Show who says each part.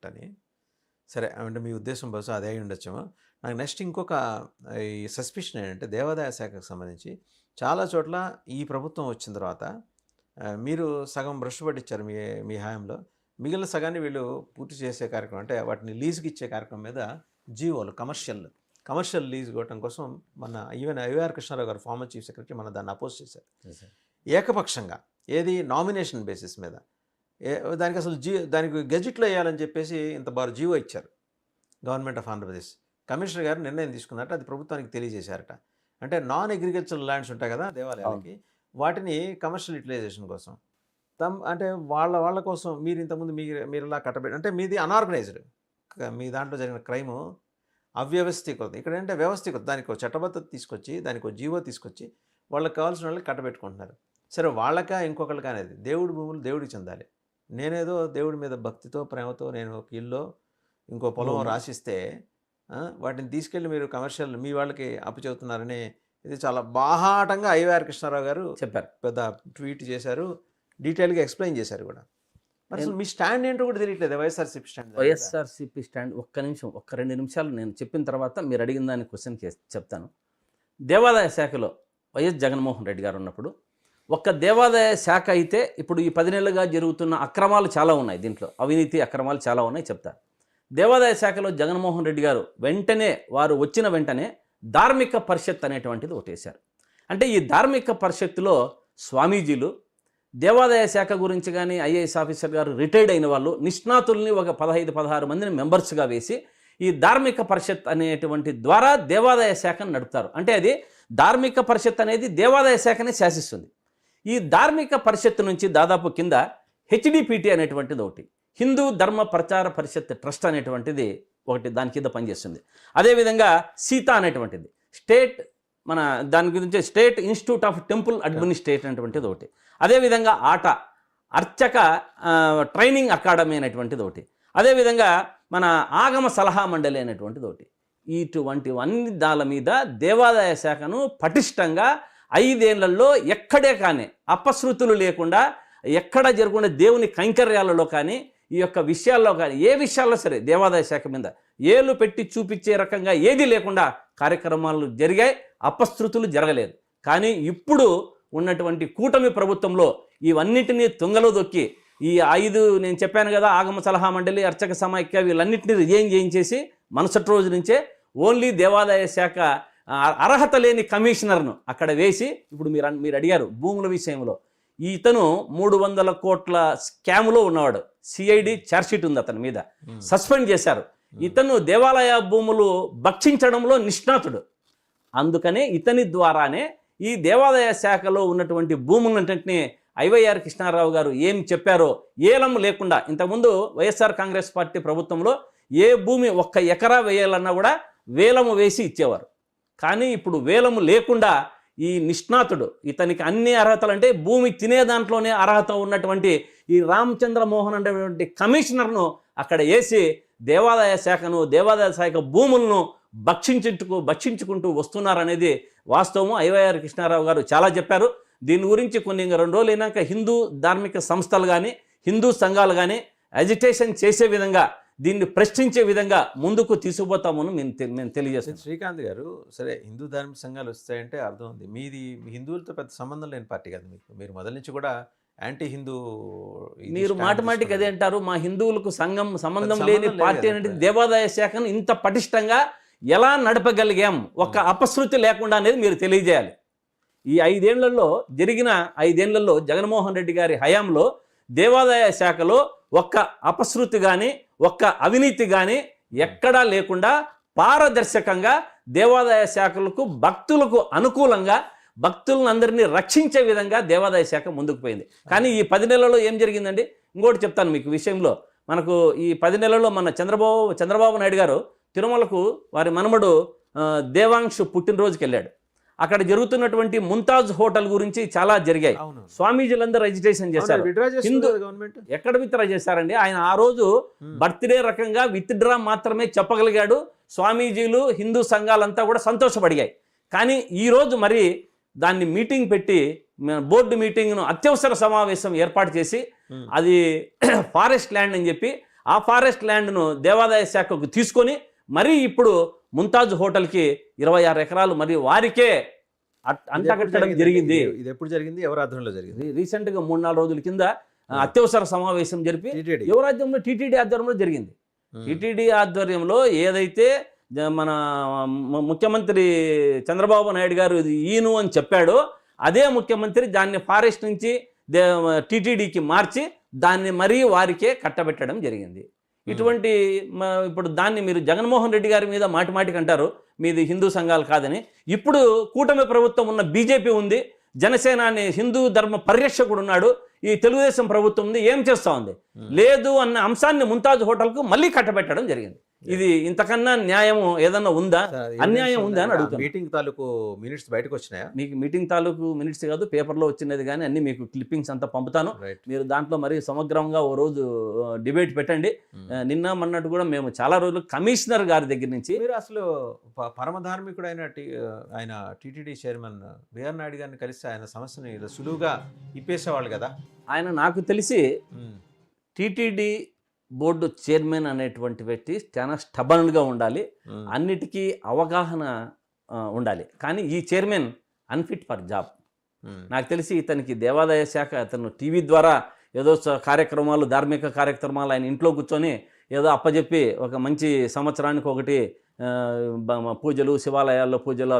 Speaker 1: చేశారటని. సరే అంటే మీ ఉద్దేశం బహుశా అదే అయి ఉండొచ్చేమో. నాకు నెక్స్ట్ ఇంకొక ఈ సస్పిషన్ ఏంటంటే దేవాదాయ శాఖకు సంబంధించి చాలా చోట్ల ఈ ప్రభుత్వం వచ్చిన తర్వాత మీరు సగం బ్రష్ పట్టించారు మీ మీ హయాంలో. మిగిలిన సగాన్ని వీళ్ళు పూర్తి చేసే కార్యక్రమం అంటే వాటిని లీజుకి ఇచ్చే కార్యక్రమం మీద జీవోలు కమర్షియల్ లీజ్ ఇవ్వడం కోసం మన ఈవెన్ ఐవైఆర్ కృష్ణారావు గారు ఫార్మర్ చీఫ్ సెక్రటరీ మన దాన్ని అపోజ్ చేశారు ఏకపక్షంగా. ఏది నామినేషన్ బేసిస్ మీద దానికి అసలు దానికి గెజిట్లో వేయాలని చెప్పేసి ఇంత బారు జీవో ఇచ్చారు గవర్నమెంట్ ఆఫ్ ఆంధ్రప్రదేశ్. కమిషనర్ గారు నిర్ణయం తీసుకున్నట్టు అది ప్రభుత్వానికి తెలియజేశారట. అంటే నాన్ అగ్రికల్చరల్ ల్యాండ్స్ ఉంటాయి కదా దేవాలయాలకి, వాటిని కమర్షియల్ యూటిలైజేషన్ కోసం అంటే వాళ్ళ కోసం మీరు ఇంతకుముందు మీరు ఇలా కట్టబెట్టి అంటే మీది అనార్గనైజ్డ్, మీ దాంట్లో జరిగిన క్రైము అవ్యవస్థీకృతం. ఇక్కడ ఏంటంటే వ్యవస్థీకృతం, దానికి ఒక చట్టబద్ధత తీసుకొచ్చి దానికి ఒక జీవో తీసుకొచ్చి వాళ్ళకి కావాల్సిన వాళ్ళకి కట్టబెట్టుకుంటున్నారు. సరే వాళ్ళకా ఇంకొకళ్ళకి అనేది దేవుడి భూములు దేవుడికి చెందాలి. నేనేదో దేవుడి మీద భక్తితో ప్రేమతో నేను ఒక ఇల్లు ఇంకో పొలం రాసిస్తే వాటిని తీసుకెళ్ళి మీరు కమర్షియల్ మీ వాళ్ళకి అప్పు చెబుతున్నారని ఇది చాలా బాహాటంగా ఐవైఆర్ కృష్ణారావు గారు చెప్పారు. పెద్ద ట్వీట్ చేశారు, డీటెయిల్గా ఎక్స్ప్లెయిన్ చేశారు కూడా. అసలు మీ స్టాండ్ ఏంటో కూడా తెలియట్లేదు
Speaker 2: వైఎస్ఆర్సీపీ స్టాండ్. ఒక్క 2 నిమిషాలు నేను చెప్పిన తర్వాత మీరు అడిగిన దాని క్వశ్చన్ చెప్తాను. దేవాదాయ శాఖలో వైఎస్ జగన్మోహన్ రెడ్డి గారు ఉన్నప్పుడు ఒక్క దేవాదాయ శాఖ అయితే ఇప్పుడు ఈ 10 నెలలుగా జరుగుతున్న అక్రమాలు చాలా ఉన్నాయి, దీంట్లో అవినీతి అక్రమాలు చాలా ఉన్నాయి చెప్తారు. దేవాదాయ శాఖలో జగన్మోహన్ రెడ్డి గారు వారు వచ్చిన వెంటనే ధార్మిక పరిషత్ అనేటువంటిది ఒకటేశారు. అంటే ఈ ధార్మిక పరిషత్తులో స్వామీజీలు, దేవాదాయ శాఖ గురించి కానీ ఐఏఎస్ ఆఫీసర్ గారు రిటైర్డ్ అయిన వాళ్ళు నిష్ణాతుల్ని ఒక 15-16 మందిని మెంబర్స్గా వేసి ఈ ధార్మిక పరిషత్ అనేటువంటి ద్వారా దేవాదాయ శాఖను నడుపుతారు. అంటే అది ధార్మిక పరిషత్ అనేది దేవాదాయ శాఖని శాసిస్తుంది. ఈ ధార్మిక పరిషత్తు నుంచి దాదాపు కింద హెచ్డిపిటి అనేటువంటిది ఒకటి, హిందూ ధర్మ ప్రచార పరిషత్ ట్రస్ట్ అనేటువంటిది ఒకటి దాని కింద పనిచేస్తుంది. అదేవిధంగా సీతా అనేటువంటిది దాని గురించి state institute of temple administration అనేటువంటిది ఒకటి. అదేవిధంగా అర్చక ట్రైనింగ్ అకాడమీ అనేటువంటిది ఒకటి. అదేవిధంగా మన ఆగమ సలహా మండలి అనేటువంటిది ఒకటి. ఇటువంటివన్నీ దాని మీద దేవాదాయ శాఖను పటిష్టంగా 5 ఏళ్లలో ఎక్కడే కానీ అపశృతులు లేకుండా ఎక్కడ జరగకుండా దేవుని కైంకర్యాలలో కానీ ఈ యొక్క విషయాల్లో కానీ ఏ విషయాల్లో సరే దేవాదాయ శాఖ మీద ఏలు పెట్టి చూపించే రకంగా ఏది లేకుండా కార్యక్రమాలు జరిగాయి, అపశృతులు జరగలేదు. కానీ ఇప్పుడు ఉన్నటువంటి కూటమి ప్రభుత్వంలో ఇవన్నిటినీ తుంగలో దొక్కి ఈ 5 నేను చెప్పాను కదా ఆగమ సలహా మండలి, అర్చక సమైక్య వీళ్ళన్నింటినీ రిజైన్ చేయించేసి మరుసటి రోజు నుంచే ఓన్లీ దేవాదాయ శాఖ అర్హత లేని కమిషనర్ను అక్కడ వేసి ఇప్పుడు మీరు అడిగారు భూముల విషయంలో ఇతను 300 కోట్ల స్కామ్లో ఉన్నవాడు. సిఐడి ఛార్జ్షీట్ ఉంది అతని మీద, సస్పెండ్ చేశారు. ఇతను దేవాలయ భూములు భక్షించడంలో నిష్ణాతుడు. అందుకనే ఇతని ద్వారానే ఈ దేవాదాయ శాఖలో ఉన్నటువంటి భూములన్నింటినీ ఐవైఆర్ కృష్ణారావు గారు ఏం చెప్పారో ఏలం లేకుండా, ఇంతకుముందు వైఎస్ఆర్ కాంగ్రెస్ పార్టీ ప్రభుత్వంలో ఏ భూమి 1 ఎకరా వేయాలన్నా కూడా వేలము వేసి ఇచ్చేవారు. కానీ ఇప్పుడు వేలము లేకుండా ఈ నిష్ణాతుడు, ఇతనికి అన్ని అర్హతలు అంటే భూమి తినే దాంట్లోనే అర్హత ఉన్నటువంటి ఈ రామచంద్ర మోహన్ అనేటువంటి కమిషనర్ను అక్కడ వేసి దేవాదాయ శాఖ భూములను భక్షించుకుంటూ వస్తున్నారనేది వాస్తవము. ఐవైఆర్ కృష్ణారావు గారు చాలా చెప్పారు. దీని గురించి కొన్ని 2 రోజులు అయినాక హిందూ ధార్మిక సంస్థలు కానీ హిందూ సంఘాలు కానీ అజిటేషన్ చేసే విధంగా దీన్ని ప్రశ్నించే విధంగా ముందుకు తీసుకుపోతామని మేము తెలియజేస్తాం.
Speaker 1: శ్రీకాంత్ గారు, సరే హిందూ ధార్మిక సంఘాలు వస్తాయంటే అర్థం ఉంది, మీది హిందువులతో పెద్ద సంబంధం లేని పార్టీ కదా మీరు మొదటి నుంచి కూడా యాంటీ హిందూ.
Speaker 2: మీరు మాటిమాటికి అదే అంటారు, మా హిందువులకు సంబంధం లేని పార్టీ అనేది దేవాదాయ శాఖను ఇంత పటిష్టంగా ఎలా నడపగలిగాం ఒక అపశృతి లేకుండా అనేది మీరు తెలియజేయాలి. ఈ 5 ఏళ్లలో జగన్మోహన్ రెడ్డి గారి హయాంలో దేవాదాయ శాఖలో ఒక్క అపశృతి కానీ ఒక్క అవినీతి కానీ ఎక్కడా లేకుండా పారదర్శకంగా దేవాదాయ శాఖలకు భక్తులకు అనుకూలంగా భక్తులందరినీ రక్షించే విధంగా దేవాదాయ శాఖ ముందుకు పోయింది. కానీ ఈ 10 నెలల్లో ఏం జరిగిందండి? ఇంకోటి చెప్తాను మీకు విషయంలో. మనకు ఈ 10 నెలల్లో మన చంద్రబాబు నాయుడు గారు తిరుమలకు వారి మనమడు దేవాంశ్ పుట్టినరోజుకి వెళ్ళాడు. అక్కడ జరుగుతున్నటువంటి ముంతాజ్ హోటల్ గురించి చాలా జరిగాయి. స్వామీజీలందరూ రిజిస్ట్రేషన్ చేశారు. ఎక్కడ విత్డ్రా చేశారండి? ఆయన ఆ రోజు బర్త్డే రకంగా విత్డ్రా మాత్రమే చెప్పగలిగాడు. స్వామీజీలు హిందూ సంఘాలంతా కూడా సంతోషపడిగాయి. కానీ ఈరోజు మరి దాన్ని మీటింగ్ పెట్టి బోర్డు మీటింగ్ను అత్యవసర సమావేశం ఏర్పాటు చేసి అది ఫారెస్ట్ ల్యాండ్ అని చెప్పి ఆ ఫారెస్ట్ ల్యాండ్ను దేవాదాయ శాఖకు తీసుకొని మరీ ఇప్పుడు ముంతాజ్ హోటల్కి 26 ఎకరాలు మరి వారికే అంటగట్టడం జరిగింది.
Speaker 1: ఇది ఎప్పుడు జరిగింది? ఎవరి ఆధ్వర్యంలో జరిగింది?
Speaker 2: రీసెంట్గా 3-4 రోజుల కింద అత్యవసర సమావేశం జరిపి యువరాజ్యంలో టీటీడీ ఆధ్వర్యంలో జరిగింది. టీటీడీ ఆధ్వర్యంలో ఏదైతే మన ముఖ్యమంత్రి చంద్రబాబు నాయుడు గారు ఈను అని చెప్పాడో అదే ముఖ్యమంత్రి దాన్ని ఫారెస్ట్ నుంచి టీటీడీకి మార్చి దాన్ని మరీ వారికే కట్టబెట్టడం జరిగింది. ఇటువంటి ఇప్పుడు దాన్ని మీరు జగన్మోహన్ రెడ్డి గారి మీద మాటిమాటికి అంటారు మీది హిందూ సంఘాలు కాదని. ఇప్పుడు కూటమి ప్రభుత్వం ఉన్న బీజేపీ ఉంది, జనసేన అనే హిందూ ధర్మ పరిరక్షకుడు ఉన్నాడు, ఈ తెలుగుదేశం ప్రభుత్వం ఉంది, ఏం చేస్తూ ఉంది? లేదు అన్న అంశాన్ని ముంతాజ్ హోటల్కు మళ్ళీ కట్టబెట్టడం జరిగింది. ఇది ఇంతకన్నా న్యాయం ఏదన్నా ఉందా? అన్యాయం ఉందా అని అడుగుతాను.
Speaker 1: మీటింగ్ తాలూకు మినిట్స్ బయటకు వచ్చినాయా?
Speaker 2: మీకు మీటింగ్ తాలూకు మినిట్స్ కాదు, పేపర్లో వచ్చినది కానీ అన్ని మీకు క్లిప్పింగ్స్ అంతా పంపుతాను. మీరు దాంట్లో మరి సమగ్రంగా ఓ రోజు డిబేట్ పెట్టండి. నిన్న మొన్నట్టు కూడా మేము చాలా రోజులు కమిషనర్ గారి దగ్గర నుంచి
Speaker 1: మీరు అసలు పరమధార్మికుడు ఆయన టీటీడీ చైర్మన్ బిఆర్ నాయుడు గారిని కలిసి ఆయన సమస్యని సులువుగా ఇప్పేసేవాళ్ళు కదా.
Speaker 2: ఆయన నాకు తెలిసి టీటీడీ బోర్డు చైర్మన్ అనేటువంటి వ్యక్తి చాలా స్టబర్న్గా ఉండాలి, అన్నిటికీ అవగాహన ఉండాలి. కానీ ఈ చైర్మన్ అన్ఫిట్ ఫర్ జాబ్. నాకు తెలిసి ఇతనికి దేవాదాయ శాఖ అతను టీవీ ద్వారా ఏదో కార్యక్రమాలు, ధార్మిక కార్యక్రమాలు ఆయన ఇంట్లో కూర్చొని ఏదో అప్పచెప్పి ఒక మంచి సంవత్సరానికి ఒకటి పూజలు, శివాలయాల్లో పూజలు